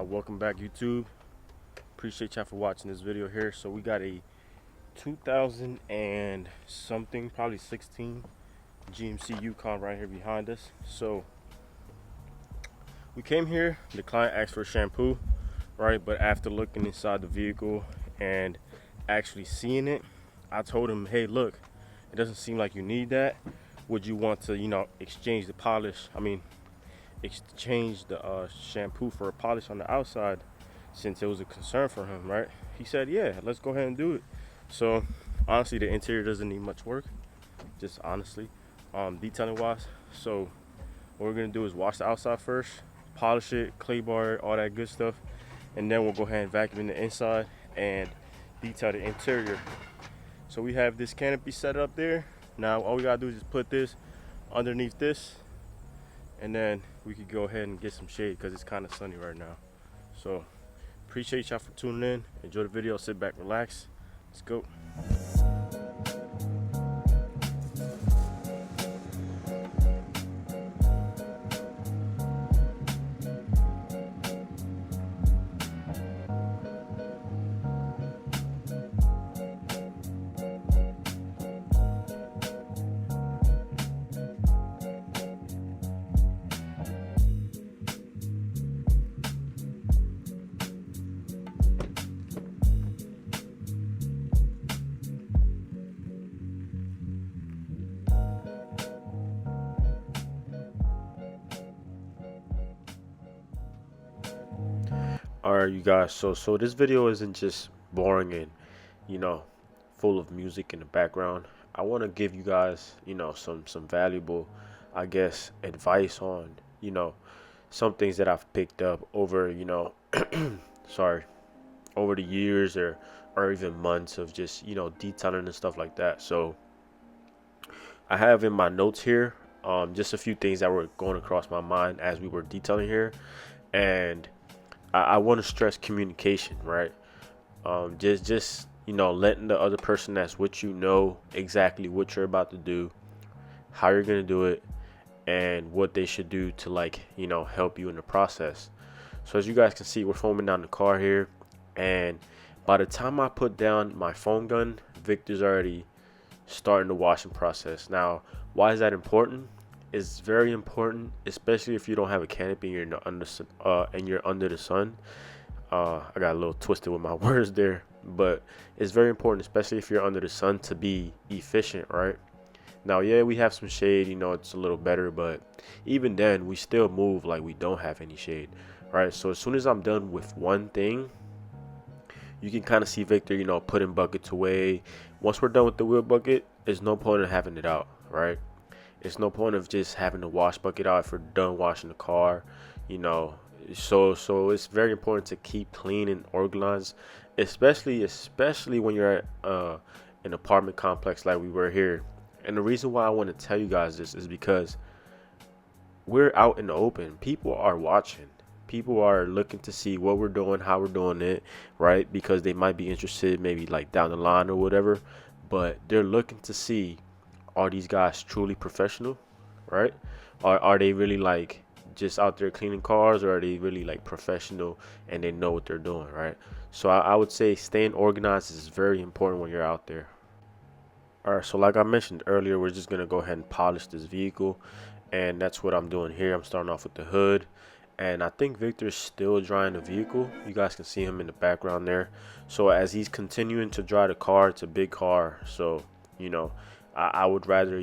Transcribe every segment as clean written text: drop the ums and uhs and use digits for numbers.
Welcome back, YouTube. Appreciate y'all for watching this video here. So we got a 2000 and something, probably 16 GMC Yukon right here behind us. So we came here, the client asked for shampoo, right? But after looking inside the vehicle and actually seeing it, I told him, hey, look, it doesn't seem like you need that. Would you want to, exchange the polish? Exchange the shampoo for a polish on the outside, since it was a concern for him, right? He said, yeah, let's go ahead and do it. So honestly, the interior doesn't need much work, just honestly, detailing wise. So what we're gonna do is wash the outside first, polish it, clay bar it, all that good stuff, and then we'll go ahead and vacuum the inside and detail the interior. So we have this canopy set up there. Now all we gotta do is just put this underneath this, and then we could go ahead and get some shade because it's kind of sunny right now. So appreciate y'all for tuning in. Enjoy the video. Sit back, relax. Let's go. Alright, you guys, so this video isn't just boring and full of music in the background. I want to give you guys some valuable, I guess, advice on some things that I've picked up over sorry, over the years or even months of just detailing and stuff like that. So I have in my notes here just a few things that were going across my mind as we were detailing here, and I want to stress communication, right? Just letting the other person that's with you know exactly what you're about to do, how you're gonna do it, and what they should do to help you in the process. So as you guys can see, we're foaming down the car here, and by the time I put down my foam gun, Victor's already starting the washing process. Now, why is that important? It's very important, especially if you don't have a canopy and you're under the sun. I got a little twisted with my words there, but it's very important, especially if you're under the sun, to be efficient, right? Now, yeah, we have some shade, it's a little better, but even then, we still move like we don't have any shade, right? So as soon as I'm done with one thing, you can kind of see Victor, putting buckets away. Once we're done with the wheel bucket, there's no point in having it out, right? It's no point of just having the wash bucket out if we're done washing the car, So it's very important to keep clean and organized, especially when you're at an apartment complex like we were here. And the reason why I want to tell you guys this is because we're out in the open. People are watching. People are looking to see what we're doing, how we're doing it, right? Because they might be interested, maybe like down the line or whatever. But they're looking to see, are these guys truly professional, right? Are they really just out there cleaning cars, or are they really professional and they know what they're doing, right? So I would say staying organized is very important when you're out there. All right, so like I mentioned earlier, we're just gonna go ahead and polish this vehicle, and that's what I'm doing here. I'm starting off with the hood, and I think Victor's still drying the vehicle. You guys can see him in the background there. So as he's continuing to dry the car, it's a big car, so I would rather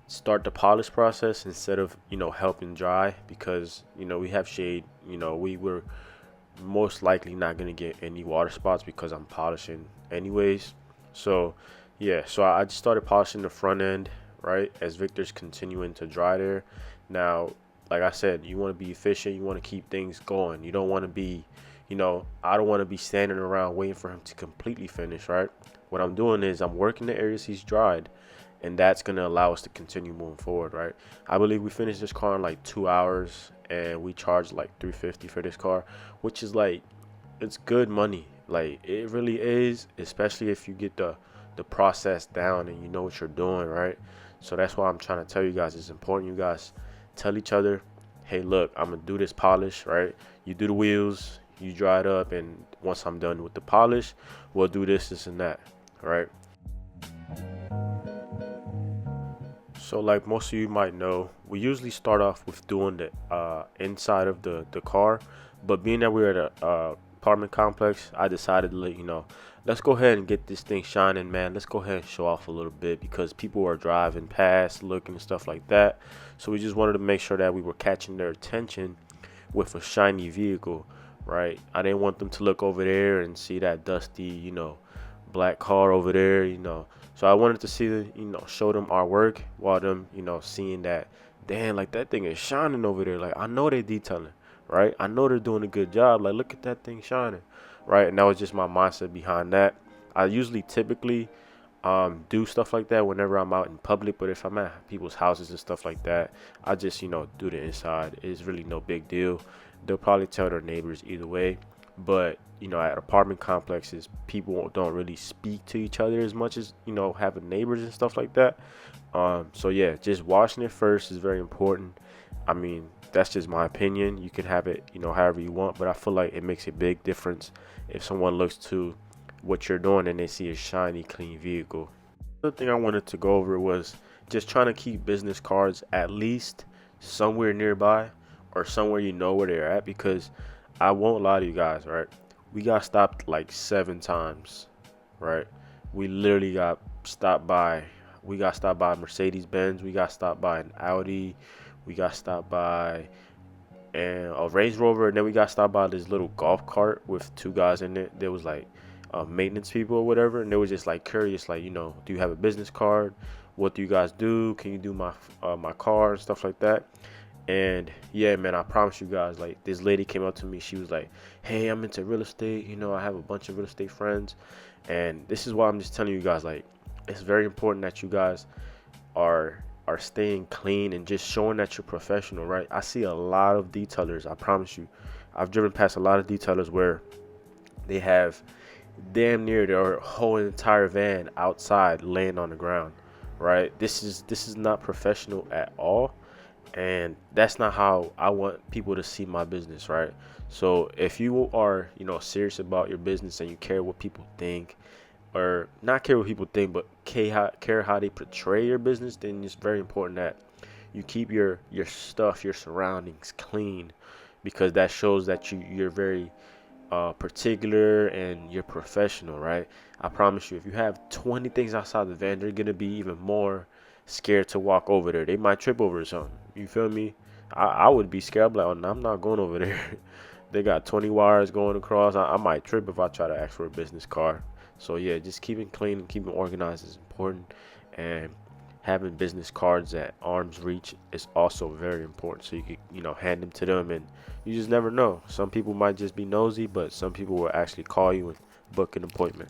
start the polish process instead of helping dry, because we have shade. We were most likely not going to get any water spots because I'm polishing anyways. So yeah, so I just started polishing the front end, right, as Victor's continuing to dry there. Now, like I said, you want to be efficient, you want to keep things going. You don't want to be I don't want to be standing around waiting for him to completely finish, right? What I'm doing is I'm working the areas he's dried, and that's going to allow us to continue moving forward, right? I believe we finished this car in 2 hours, and we charged $350 for this car, which is it's good money. It really is, especially if you get the process down and you know what you're doing, right? So that's why I'm trying to tell you guys, it's important you guys tell each other, hey, look, I'm gonna do this polish, right? You do the wheels, you dry it up, and once I'm done with the polish, we'll do this and that, right? So like most of you might know, we usually start off with doing the inside of the car, but being that we're at a apartment complex, I decided to let you know, let's go ahead and get this thing shining, man. Let's go ahead and show off a little bit because people are driving past, looking and stuff like that. So we just wanted to make sure that we were catching their attention with a shiny vehicle, right? I didn't want them to look over there and see that dusty, black car over there, So I wanted to see the, show them our work while them, seeing that, damn, like that thing is shining over there. Like I know they're detailing, right? I know they're doing a good job. Like look at that thing shining, right? And that was just my mindset behind that. I usually typically do stuff like that whenever I'm out in public, but if I'm at people's houses and stuff like that, I just do the inside. It's really no big deal. They'll probably tell their neighbors either way, but at apartment complexes, people don't really speak to each other as much as having neighbors and stuff like that. So yeah, just washing it first is very important. I mean, that's just my opinion. You can have it however you want, but I feel like it makes a big difference if someone looks to what you're doing and they see a shiny clean vehicle. The thing I wanted to go over was just trying to keep business cards at least somewhere nearby or somewhere where they're at, because I won't lie to you guys, right? We got stopped like 7 times, right? We literally got stopped by Mercedes Benz, we got stopped by an Audi, we got stopped by a Range Rover, and then we got stopped by this little golf cart with two guys in it. There was like maintenance people or whatever, and they were just like curious, like, do you have a business card? What do you guys do? Can you do my car and stuff like that? And yeah, man, I promise you guys, like this lady came up to me. She was like, "Hey, I'm into real estate. I have a bunch of real estate friends, and this is why I'm just telling you guys, like, it's very important that you guys are staying clean and just showing that you're professional, right? I see a lot of detailers. I promise you, I've driven past a lot of detailers where they have damn near their whole entire van outside laying on the ground, right? This is not professional at all, and that's not how I want people to see my business, right? So if you are serious about your business and you care what people think, or not care what people think, but care how they portray your business, then it's very important that you keep your stuff, your surroundings clean, because that shows that you're very particular and you're professional, right? I promise you, if you have 20 things outside the van, they're gonna be even more scared to walk over there. They might trip over something. You feel me? I would be scared. I'm like, oh, no, I'm not going over there. They got 20 wires going across. I might trip if I try to ask for a business card. So yeah, just keeping clean and keeping organized is important, and having business cards at arm's reach is also very important. So you can hand them to them, and you just never know. Some people might just be nosy, but some people will actually call you and book an appointment.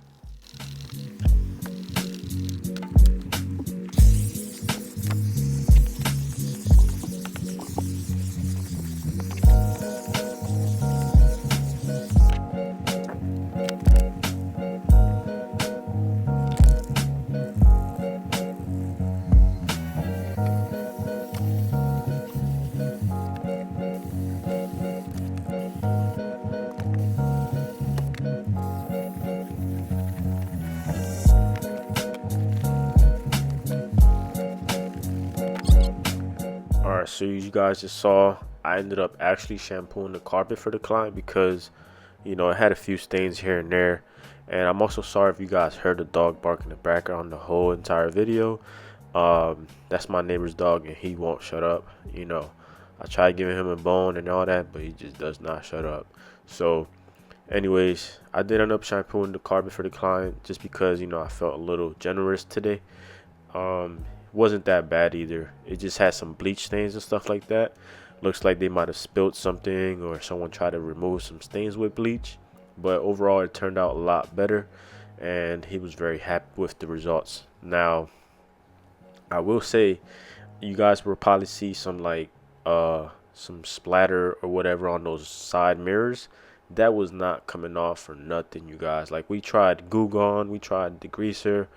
All right, so you guys just saw I ended up actually shampooing the carpet for the client because it had a few stains here and there. And I'm also sorry if you guys heard the dog bark in the background the whole entire video. That's my neighbor's dog, and he won't shut up. I tried giving him a bone and all that, but he just does not shut up. So anyways, I did end up shampooing the carpet for the client just because I felt a little generous today. Wasn't that bad either. It just had some bleach stains and stuff like that. Looks like they might have spilled something or someone tried to remove some stains with bleach. But overall, it turned out a lot better, and he was very happy with the results. Now, I will say, you guys will probably see some splatter or whatever on those side mirrors. That was not coming off for nothing, you guys. Like, we tried Goo Gone, we tried degreaser,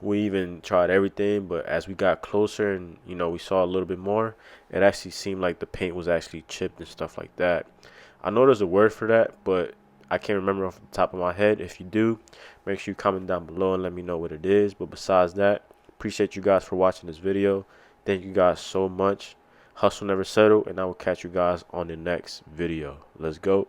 we even tried everything, but as we got closer and we saw a little bit more, it actually seemed like the paint was actually chipped and stuff like that. I know there's a word for that, but I can't remember off the top of my head. If you do, make sure you comment down below and let me know what it is. But besides that, appreciate you guys for watching this video. Thank you guys so much. Hustle never settle, and I will catch you guys on the next video. Let's go.